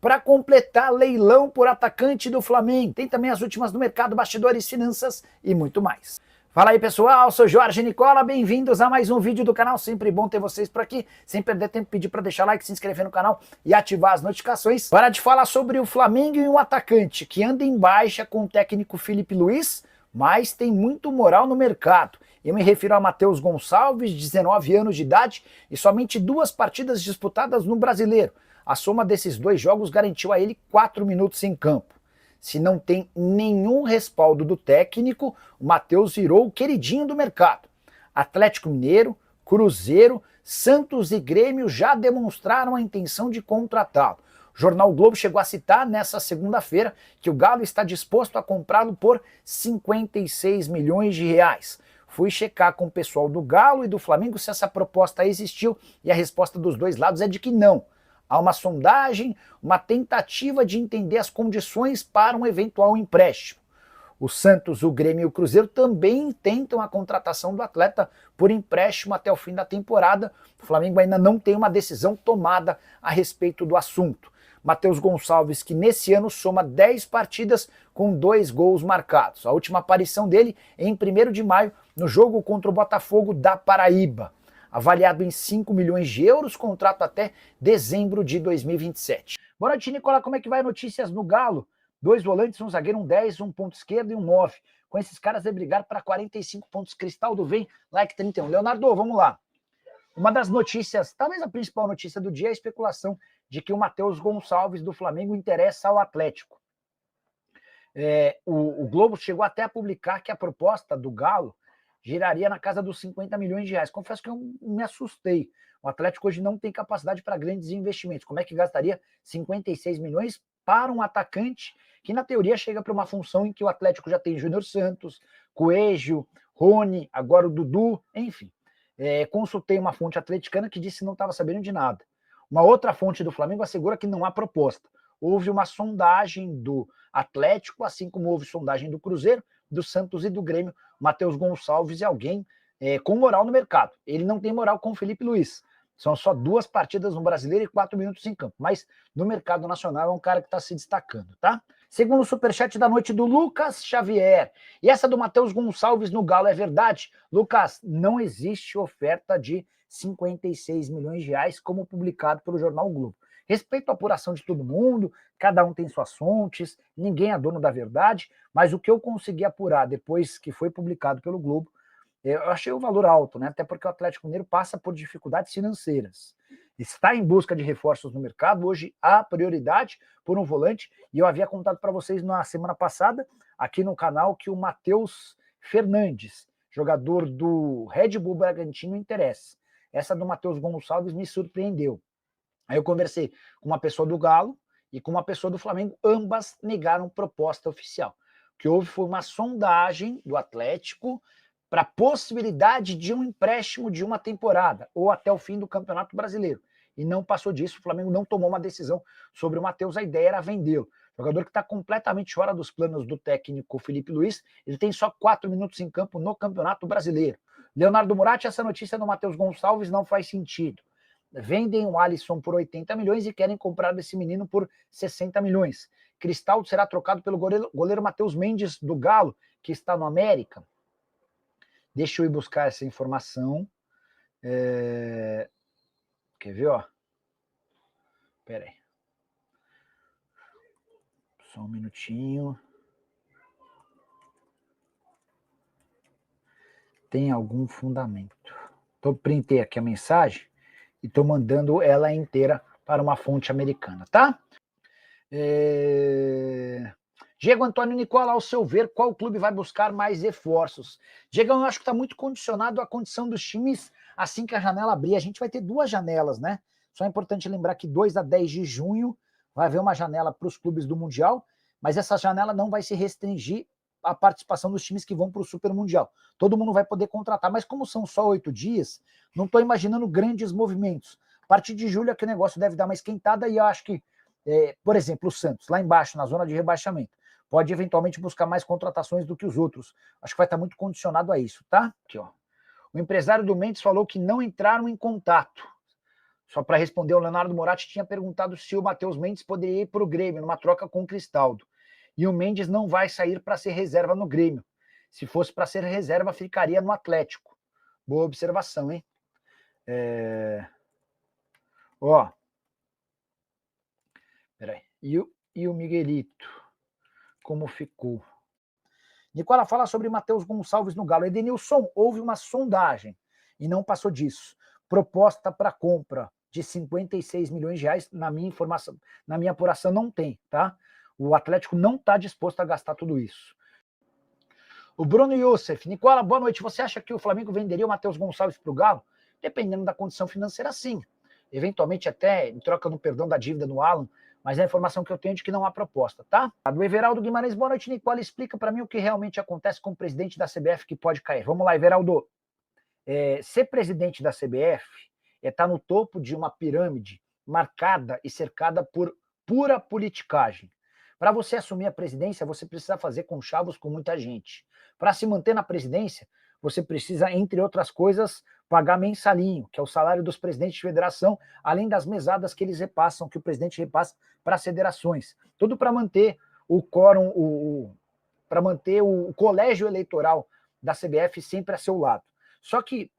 para completar leilão por atacante do Flamengo. Tem também as últimas do mercado, bastidores, finanças e muito mais. Fala aí pessoal, sou Jorge Nicola, bem-vindos a mais um vídeo do canal, sempre bom ter vocês por aqui, sem perder tempo, pedir para deixar like, se inscrever no canal e ativar as notificações. Para de falar sobre o Flamengo e um atacante que anda em baixa com o técnico Felipe Luiz, mas tem muito moral no mercado. Eu me refiro a Matheus Gonçalves, 19 anos de idade e somente 2 partidas disputadas no Brasileiro. A soma desses 2 jogos garantiu a ele 4 minutos em campo. Se não tem nenhum respaldo do técnico, o Matheus virou o queridinho do mercado. Atlético Mineiro, Cruzeiro, Santos e Grêmio já demonstraram a intenção de contratá-lo. O jornal o Globo chegou a citar nessa segunda-feira que o Galo está disposto a comprá-lo por 56 milhões de reais. Fui checar com o pessoal do Galo e do Flamengo se essa proposta existiu e a resposta dos dois lados é de que não. Há uma sondagem, uma tentativa de entender as condições para um eventual empréstimo. O Santos, o Grêmio e o Cruzeiro também tentam a contratação do atleta por empréstimo até o fim da temporada. O Flamengo ainda não tem uma decisão tomada a respeito do assunto. Matheus Gonçalves, que nesse ano soma 10 partidas com 2 gols marcados. A última aparição dele em 1º de maio, no jogo contra o Botafogo da Paraíba. Avaliado em 5 milhões de euros, contrato até dezembro de 2027. Boa noite, Nicola, como é que vai notícias no Galo? 2 volantes, um zagueiro, um 10, um ponto esquerdo e um 9. Com esses caras é brigar para 45 pontos. Cristaldo vem, like 31. Leonardo, vamos lá. Uma das notícias, talvez a principal notícia do dia é a especulação de que o Matheus Gonçalves do Flamengo interessa ao Atlético. O Globo chegou até a publicar que a proposta do Galo giraria na casa dos 50 milhões de reais. Confesso que eu me assustei. O Atlético hoje não tem capacidade para grandes investimentos. Como é que gastaria 56 milhões para um atacante que, na teoria, chega para uma função em que o Atlético já tem Júnior Santos, Coelho, Rony, agora o Dudu, enfim. Consultei uma fonte atleticana que disse que não estava sabendo de nada. Uma outra fonte do Flamengo assegura que não há proposta. Houve uma sondagem do Atlético, assim como houve sondagem do Cruzeiro, do Santos e do Grêmio. Matheus Gonçalves é alguém com moral no mercado. Ele não tem moral com o Felipe Luiz. São só 2 partidas no Brasileiro e 4 minutos em campo. Mas no mercado nacional é um cara que está se destacando, tá? Segundo o superchat da noite do Lucas Xavier. E essa do Matheus Gonçalves no Galo é verdade? Lucas, não existe oferta de 56 milhões de reais como publicado pelo jornal o Globo. Respeito à apuração de todo mundo, cada um tem suas fontes, ninguém é dono da verdade, mas o que eu consegui apurar depois que foi publicado pelo Globo, eu achei o valor alto, né? Até porque o Atlético Mineiro passa por dificuldades financeiras. Está em busca de reforços no mercado, hoje há prioridade por um volante, e eu havia contado para vocês na semana passada, aqui no canal, que o Matheus Fernandes, jogador do Red Bull Bragantino, interessa. Essa do Matheus Gonçalves me surpreendeu. Aí eu conversei com uma pessoa do Galo e com uma pessoa do Flamengo, ambas negaram proposta oficial. O que houve foi uma sondagem do Atlético para a possibilidade de um empréstimo de uma temporada, ou até o fim do Campeonato Brasileiro. E não passou disso, o Flamengo não tomou uma decisão sobre o Matheus, a ideia era vendê-lo. Jogador que está completamente fora dos planos do técnico Felipe Luiz, ele tem só 4 minutos em campo no Campeonato Brasileiro. Leonardo Muratti, essa notícia do Matheus Gonçalves não faz sentido. Vendem o Alisson por 80 milhões e querem comprar esse menino por 60 milhões. Cristaldo será trocado pelo goleiro Matheus Mendes do Galo, que está no América. Deixa eu ir buscar essa informação. Quer ver, ó? Pera aí. Só um minutinho. Tem algum fundamento. Printei aqui a mensagem e estou mandando ela inteira para uma fonte americana, tá? Diego Antônio Nicola, ao seu ver, qual clube vai buscar mais reforços? Diego, eu acho que está muito condicionado à condição dos times assim que a janela abrir. A gente vai ter 2 janelas, né? Só é importante lembrar que 2 a 10 de junho vai haver uma janela para os clubes do Mundial, mas essa janela não vai se restringir à participação dos times que vão para o Super Mundial. Todo mundo vai poder contratar, mas como são só 8 dias, não estou imaginando grandes movimentos. A partir de julho é que o negócio deve dar uma esquentada e eu acho que, por exemplo, o Santos, lá embaixo, na zona de rebaixamento, pode eventualmente buscar mais contratações do que os outros. Acho que vai estar muito condicionado a isso, tá? Aqui, ó. O empresário do Mendes falou que não entraram em contato. Só para responder, o Leonardo Moratti tinha perguntado se o Matheus Mendes poderia ir para o Grêmio, numa troca com o Cristaldo. E o Mendes não vai sair para ser reserva no Grêmio. Se fosse para ser reserva, ficaria no Atlético. Boa observação, hein? Ó. Peraí. E o Miguelito? Como ficou? Nicola fala sobre Matheus Gonçalves no Galo. Edenilson, houve uma sondagem e não passou disso. Proposta para compra de 56 milhões de reais, na minha informação, na minha apuração, não tem, tá? O Atlético não está disposto a gastar tudo isso. O Bruno Youssef, Nicola, boa noite. Você acha que o Flamengo venderia o Matheus Gonçalves para o Galo? Dependendo da condição financeira, sim. Eventualmente até em troca do perdão da dívida no Alan, mas é a informação que eu tenho de que não há proposta, tá? Do Everaldo Guimarães, boa noite, Nicola. Explica para mim o que realmente acontece com o presidente da CBF que pode cair. Vamos lá, Everaldo. Ser presidente da CBF é estar no topo de uma pirâmide marcada e cercada por pura politicagem. Para você assumir a presidência, você precisa fazer conchavos com muita gente. Para se manter na presidência, você precisa, entre outras coisas, pagar mensalinho, que é o salário dos presidentes de federação, além das mesadas que eles repassam, que o presidente repassa para as federações. Tudo para manter o quórum, para manter o colégio eleitoral da CBF sempre a seu lado. Só que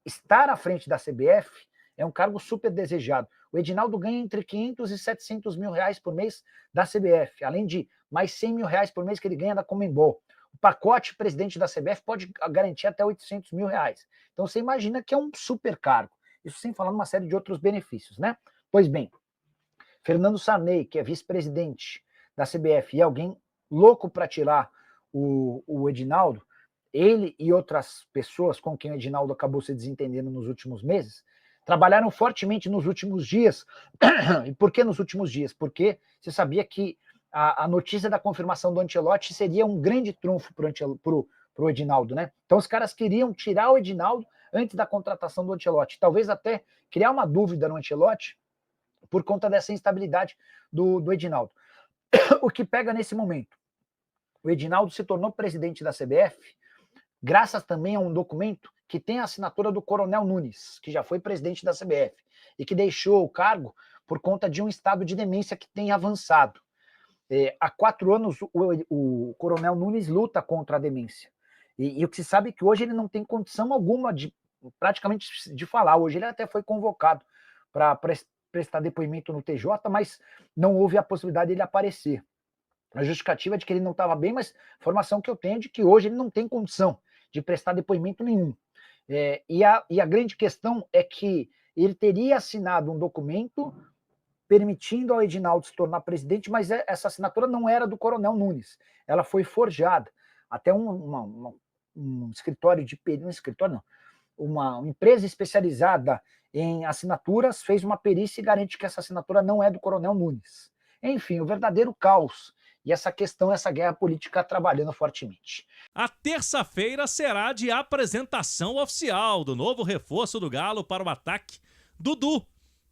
estar à frente da CBF é um cargo super desejado. O Edinaldo ganha entre 500 e 700 mil reais por mês da CBF, além de mais 100 mil reais por mês que ele ganha da Conmebol. O pacote presidente da CBF pode garantir até 800 mil reais. Então você imagina que é um super cargo. Isso sem falar numa série de outros benefícios, né? Pois bem, Fernando Sarney, que é vice-presidente da CBF, e alguém louco para tirar o Edinaldo, ele e outras pessoas com quem o Edinaldo acabou se desentendendo nos últimos meses, trabalharam fortemente nos últimos dias. E por que nos últimos dias? Porque você sabia que a notícia da confirmação do Ancelotti seria um grande trunfo para o Edinaldo, né? Então os caras queriam tirar o Edinaldo antes da contratação do Ancelotti. Talvez até criar uma dúvida no Ancelotti por conta dessa instabilidade do Edinaldo. O que pega nesse momento? O Edinaldo se tornou presidente da CBF graças também a um documento que tem a assinatura do Coronel Nunes, que já foi presidente da CBF, e que deixou o cargo por conta de um estado de demência que tem avançado. Há 4 anos, o Coronel Nunes luta contra a demência. E o que se sabe é que hoje ele não tem condição alguma praticamente de falar. Hoje ele até foi convocado para prestar depoimento no TJ, mas não houve a possibilidade dele aparecer. A justificativa é de que ele não estava bem, mas a informação que eu tenho é de que hoje ele não tem condição de prestar depoimento nenhum. E a grande questão é que ele teria assinado um documento permitindo ao Edinaldo se tornar presidente, mas essa assinatura não era do Coronel Nunes, ela foi forjada. Até um escritório de... Um escritório não, uma empresa especializada em assinaturas fez uma perícia e garante que essa assinatura não é do Coronel Nunes. Enfim, o verdadeiro caos. E essa questão, essa guerra política trabalhando fortemente. A terça-feira será de apresentação oficial do novo reforço do Galo para o ataque, Dudu,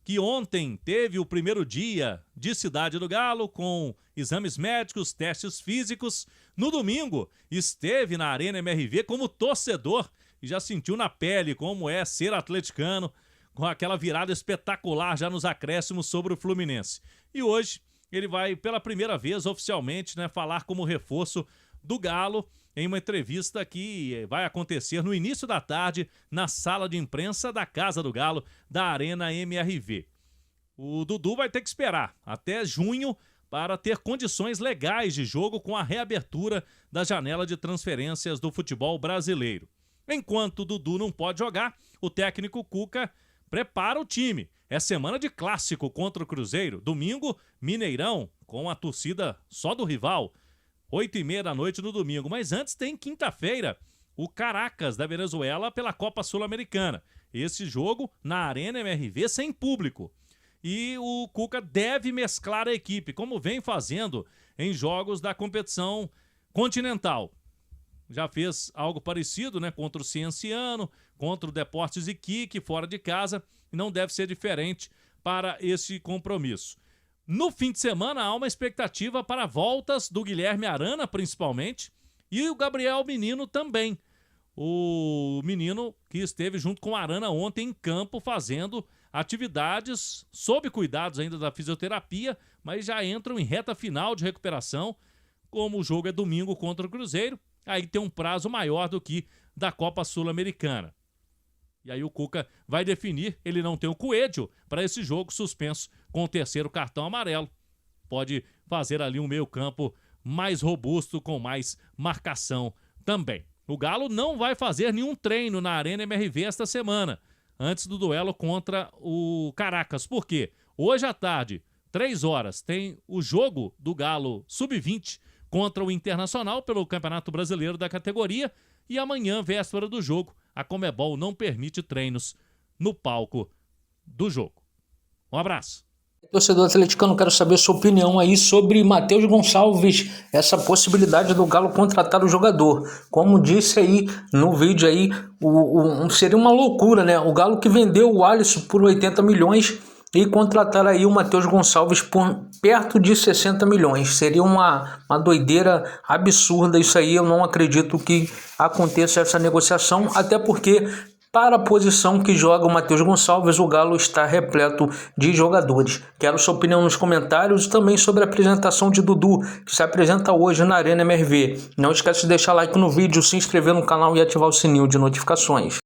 que ontem teve o primeiro dia de Cidade do Galo com exames médicos, testes físicos. No domingo, esteve na Arena MRV como torcedor e já sentiu na pele como é ser atleticano, com aquela virada espetacular já nos acréscimos sobre o Fluminense. E hoje ele vai pela primeira vez oficialmente, né, falar como reforço do Galo em uma entrevista que vai acontecer no início da tarde na sala de imprensa da Casa do Galo, da Arena MRV. O Dudu vai ter que esperar até junho para ter condições legais de jogo com a reabertura da janela de transferências do futebol brasileiro. Enquanto o Dudu não pode jogar, o técnico Cuca prepara o time. É semana de clássico contra o Cruzeiro. Domingo, Mineirão, com a torcida só do rival. 8h30 da noite no domingo. Mas antes tem quinta-feira, o Caracas da Venezuela pela Copa Sul-Americana. Esse jogo na Arena MRV sem público. E o Cuca deve mesclar a equipe, como vem fazendo em jogos da competição continental. Já fez algo parecido, né, contra o Cienciano, contra o Deportes Iquique, fora de casa, e não deve ser diferente para esse compromisso. No fim de semana há uma expectativa para voltas do Guilherme Arana, principalmente, e o Gabriel Menino também. O Menino que esteve junto com o Arana ontem em campo fazendo atividades sob cuidados ainda da fisioterapia, mas já entram em reta final de recuperação, como o jogo é domingo contra o Cruzeiro, aí tem um prazo maior do que da Copa Sul-Americana. E aí o Cuca vai definir, ele não tem o Coelho para esse jogo suspenso com o terceiro cartão amarelo. Pode fazer ali um meio-campo mais robusto, com mais marcação também. O Galo não vai fazer nenhum treino na Arena MRV esta semana, antes do duelo contra o Caracas. Por quê? Hoje à tarde, 3 horas, tem o jogo do Galo Sub-20 contra o Internacional pelo Campeonato Brasileiro da categoria. E amanhã, véspera do jogo, a Conmebol não permite treinos no palco do jogo. Um abraço. Torcedor atleticano, quero saber sua opinião aí sobre Matheus Gonçalves, essa possibilidade do Galo contratar o jogador. Como disse aí no vídeo aí, seria uma loucura, né? O Galo que vendeu o Alisson por 80 milhões e contratar aí o Matheus Gonçalves por perto de 60 milhões. Seria uma doideira absurda isso aí. Eu não acredito que aconteça essa negociação, até porque para a posição que joga o Matheus Gonçalves, o Galo está repleto de jogadores. Quero sua opinião nos comentários e também sobre a apresentação de Dudu, que se apresenta hoje na Arena MRV. Não esquece de deixar like no vídeo, se inscrever no canal e ativar o sininho de notificações.